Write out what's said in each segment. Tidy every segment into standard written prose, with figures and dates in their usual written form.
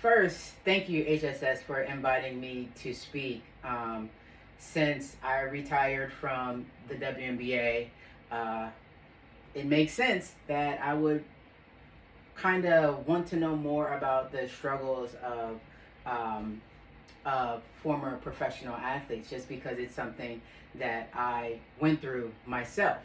first, thank you, HSS, for inviting me to speak. Since I retired from the WNBA, it makes sense that I would kind of want to know more about the struggles of former professional athletes, just because it's something that I went through myself.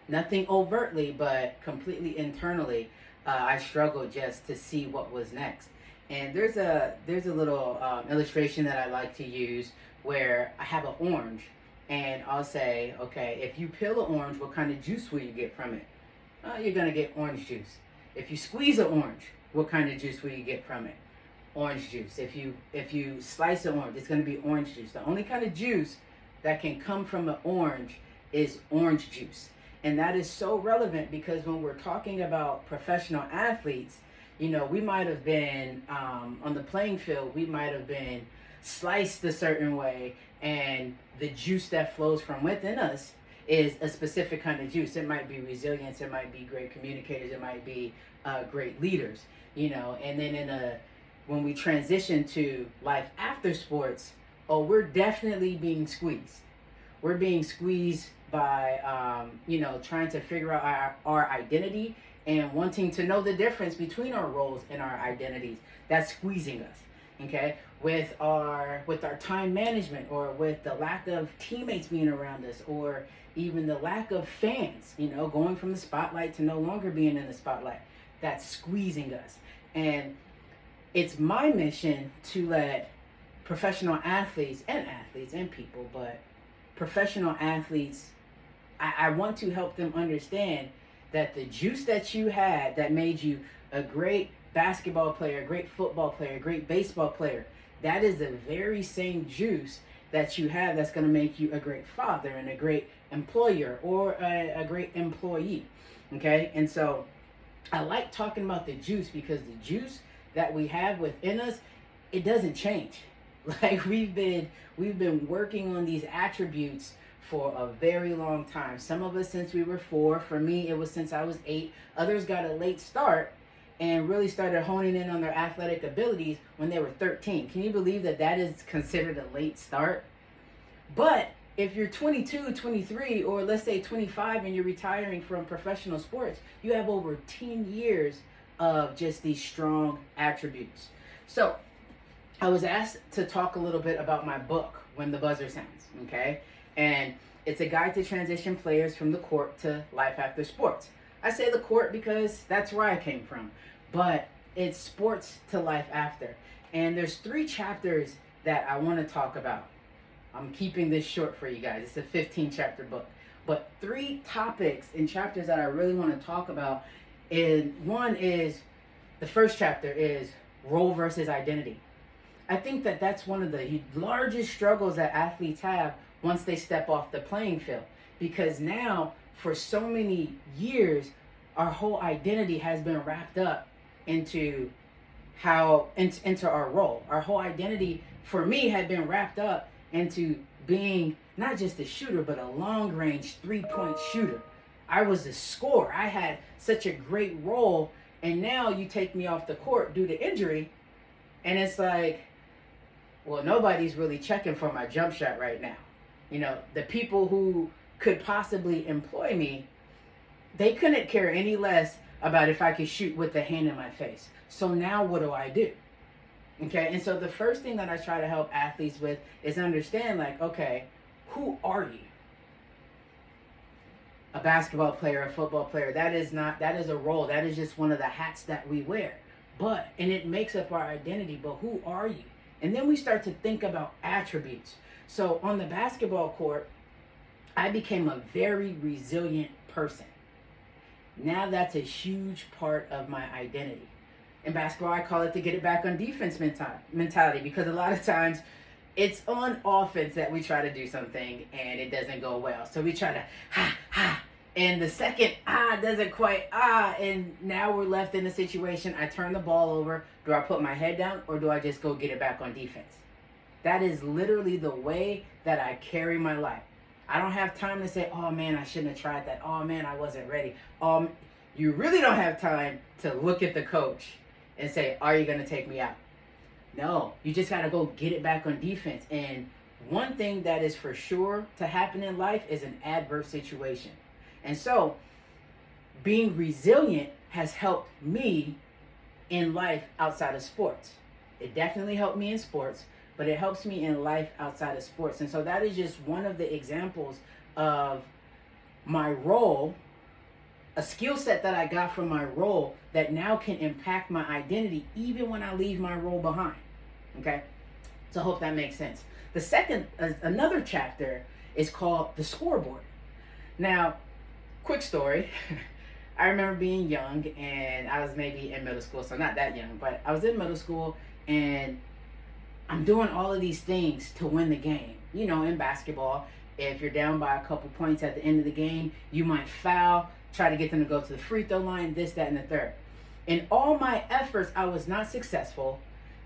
Nothing overtly, but completely internally, I struggled just to see what was next. And there's a little illustration that I like to use where I have an orange, and I'll say, okay, if you peel an orange, what kind of juice will you get from it? You're gonna get orange juice. If you squeeze an orange, what kind of juice will you get from it? Orange juice. If you slice an orange, it's gonna be orange juice. The only kind of juice that can come from an orange is orange juice. And that is so relevant because when we're talking about professional athletes, you know, we might have been on the playing field, we might have been sliced a certain way, and the juice that flows from within us is a specific kind of juice. It might be resilience, it might be great communicators, it might be great leaders, you know. And then when we transition to life after sports, oh, we're definitely being squeezed. We're being squeezed by, trying to figure out our identity and wanting to know the difference between our roles and our identities. That's squeezing us, okay? With our time management, or with the lack of teammates being around us, or even the lack of fans, you know, going from the spotlight to no longer being in the spotlight. That's squeezing us. And it's my mission to let professional athletes and people, but professional athletes, I want to help them understand that the juice that you had that made you a great basketball player, a great football player, a great baseball player, that is the very same juice that you have that's going to make you a great father and a great employer, or a great employee. Okay? And so I like talking about the juice because the juice that we have within us, it doesn't change. Like we've been working on these attributes for a very long time. Some of us since we were 4. For me, it was since I was 8. Others got a late start and really started honing in on their athletic abilities when they were 13. Can you believe that is considered a late start? But if you're 22, 23, or let's say 25 and you're retiring from professional sports, you have over 10 years of just these strong attributes. So I was asked to talk a little bit about my book, When the Buzzer Sounds, okay? And it's a guide to transition players from the court to life after sports. I say the court because that's where I came from, but it's sports to life after. And there's 3 chapters that I want to talk about. I'm keeping this short for you guys. It's a 15-chapter book. But 3 topics and chapters that I really want to talk about. And one is, the first chapter is role versus identity. I think that's one of the largest struggles that athletes have once they step off the playing field. Because now, for so many years, our whole identity has been wrapped up into our role. Our whole identity, for me, had been wrapped up into being not just a shooter, but a long-range 3-point shooter. I was a scorer. I had such a great role, and now you take me off the court due to injury, and it's like, well, nobody's really checking for my jump shot right now. You know, the people who could possibly employ me, they couldn't care any less about if I could shoot with the hand in my face. So now what do I do? Okay, and so the first thing that I try to help athletes with is understand, like, okay, who are you? A basketball player, a football player, that is a role. That is just one of the hats that we wear. And it makes up our identity, but who are you? And then we start to think about attributes. So on the basketball court, I became a very resilient person. Now that's a huge part of my identity. In basketball, I call it the get it back on defense mentality, because a lot of times it's on offense that we try to do something and it doesn't go well. So we try to and the second doesn't quite and now we're left in a situation, I turn the ball over. Do I put my head down, or do I just go get it back on defense? That is literally the way that I carry my life. I don't have time to say, oh man, I shouldn't have tried that. Oh man, I wasn't ready. You really don't have time to look at the coach and say, are you going to take me out? No, you just got to go get it back on defense. And one thing that is for sure to happen in life is an adverse situation. And so being resilient has helped me in life outside of sports. It definitely helped me in sports, but it helps me in life outside of sports. And so that is just one of the examples of my role, a skill set that I got from my role that now can impact my identity even when I leave my role behind. Okay? So I hope that makes sense. The second, another chapter is called the scoreboard. Now, quick story. I remember being young, and I was maybe in middle school, so not that young, but I was in middle school, and I'm doing all of these things to win the game. You know, in basketball, if you're down by a couple points at the end of the game, you might foul, try to get them to go to the free throw line, this, that, and the third. In all my efforts, I was not successful.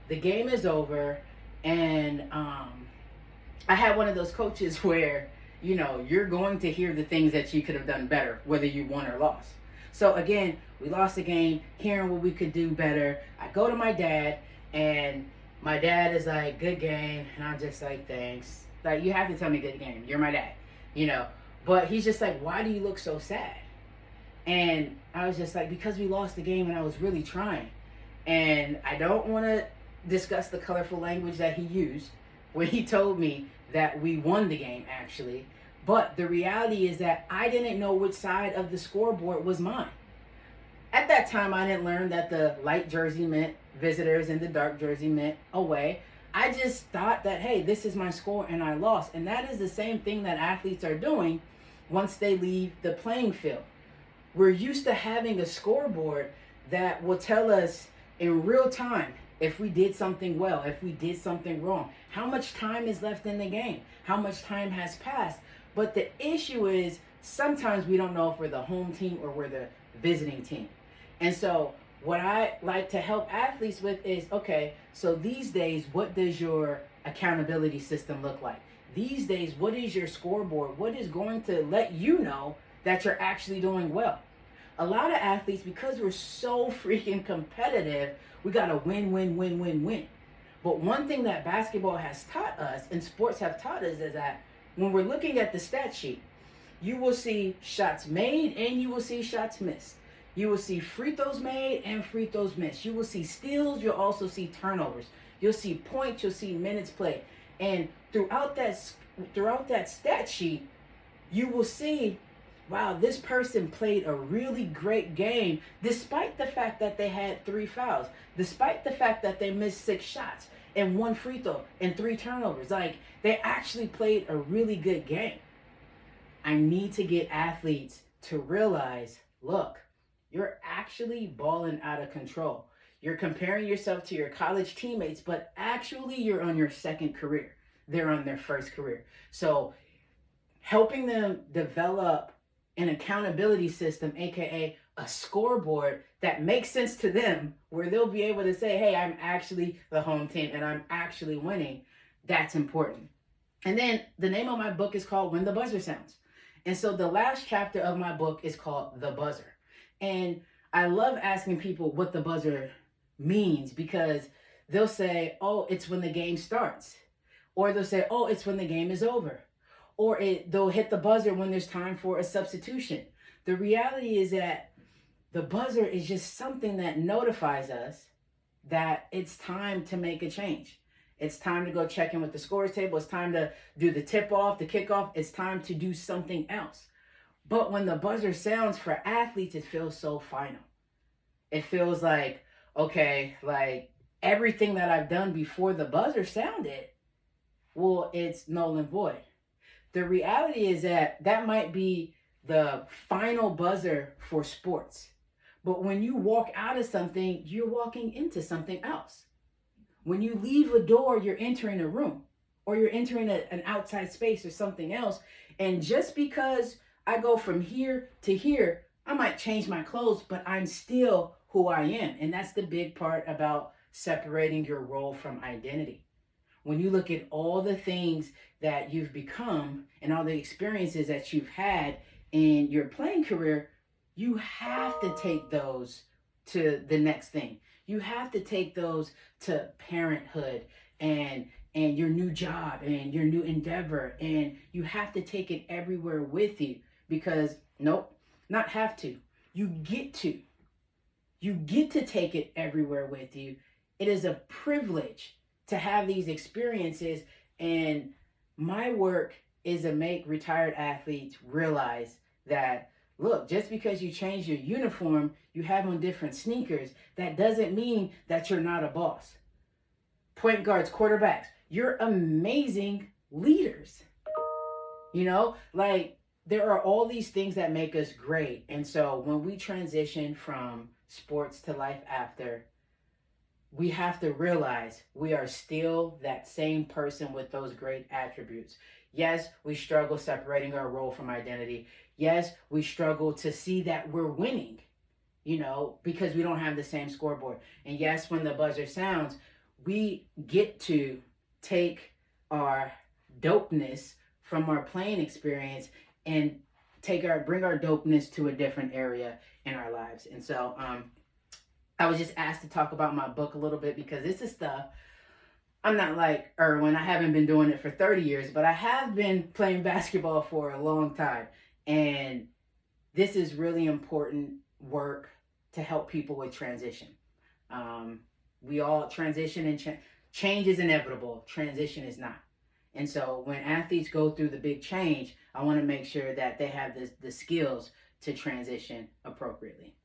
The game is over, and I had one of those coaches where, you know, you're going to hear the things that you could have done better, whether you won or lost. So again, we lost the game, hearing what we could do better. I go to my dad, and my dad is like, good game. And I'm just like, thanks. Like, you have to tell me good game. You're my dad, you know. But he's just like, why do you look so sad? And I was just like, because we lost the game and I was really trying. And I don't want to discuss the colorful language that he used when he told me that we won the game, actually. But the reality is that I didn't know which side of the scoreboard was mine. At that time, I didn't learn that the light jersey meant visitors and the dark jersey meant away. I just thought that, hey, this is my score and I lost. And that is the same thing that athletes are doing once they leave the playing field. We're used to having a scoreboard that will tell us in real time if we did something well, if we did something wrong, how much time is left in the game, how much time has passed. But the issue is sometimes we don't know if we're the home team or we're the visiting team. And so what I like to help athletes with is, okay, so these days, what does your accountability system look like? These days, what is your scoreboard? What is going to let you know that you're actually doing well? A lot of athletes, because we're so freaking competitive, we got to win, win, win, win, win. But one thing that basketball has taught us and sports have taught us is that when we're looking at the stat sheet, you will see shots made and you will see shots missed. You will see free throws made and free throws missed. You will see steals. You'll also see turnovers. You'll see points. You'll see minutes played. And throughout that stat sheet, you will see, wow, this person played a really great game despite the fact that they had 3 fouls, despite the fact that they missed 6 shots and 1 free throw and 3 turnovers. Like, they actually played a really good game. I need to get athletes to realize, look, you're actually balling out of control. You're comparing yourself to your college teammates, but actually you're on your second career. They're on their first career. So helping them develop an accountability system, aka a scoreboard that makes sense to them, where they'll be able to say, hey, I'm actually the home team and I'm actually winning. That's important. And then the name of my book is called When the Buzzer Sounds. And so the last chapter of my book is called The Buzzer. And I love asking people what the buzzer means, because they'll say, oh, it's when the game starts. Or they'll say, oh, it's when the game is over. Or they'll hit the buzzer when there's time for a substitution. The reality is that the buzzer is just something that notifies us that it's time to make a change. It's time to go check in with the scores table. It's time to do the tip-off, the kickoff. It's time to do something else. But when the buzzer sounds for athletes, it feels so final. It feels like, okay, like everything that I've done before the buzzer sounded, well, it's null and void. The reality is that that might be the final buzzer for sports. But when you walk out of something, you're walking into something else. When you leave a door, you're entering a room, or you're entering an outside space or something else. And just because I go from here to here, I might change my clothes, but I'm still who I am. And that's the big part about separating your role from identity. When you look at all the things that you've become and all the experiences that you've had in your playing career, you have to take those to the next thing. You have to take those to parenthood and your new job and your new endeavor, and you have to take it everywhere with you, because nope, not have to. You get to. You get to take it everywhere with you. It is a privilege to have these experiences, and my work is to make retired athletes realize that, look, just because you change your uniform, you have on different sneakers, that doesn't mean that you're not a boss. Point guards, quarterbacks, you're amazing leaders. You know, like, there are all these things that make us great. And so when we transition from sports to life after, we have to realize we are still that same person with those great attributes. Yes, we struggle separating our role from identity. Yes, we struggle to see that we're winning, you know, because we don't have the same scoreboard. And yes, when the buzzer sounds, we get to take our dopeness from our playing experience and bring our dopeness to a different area in our lives. And so I was just asked to talk about my book a little bit, because this is stuff, I'm not like Erwin, I haven't been doing it for 30 years, but I have been playing basketball for a long time. And this is really important work to help people with transition. We all transition, and change is inevitable. Transition is not. And so when athletes go through the big change, I want to make sure that they have the skills to transition appropriately.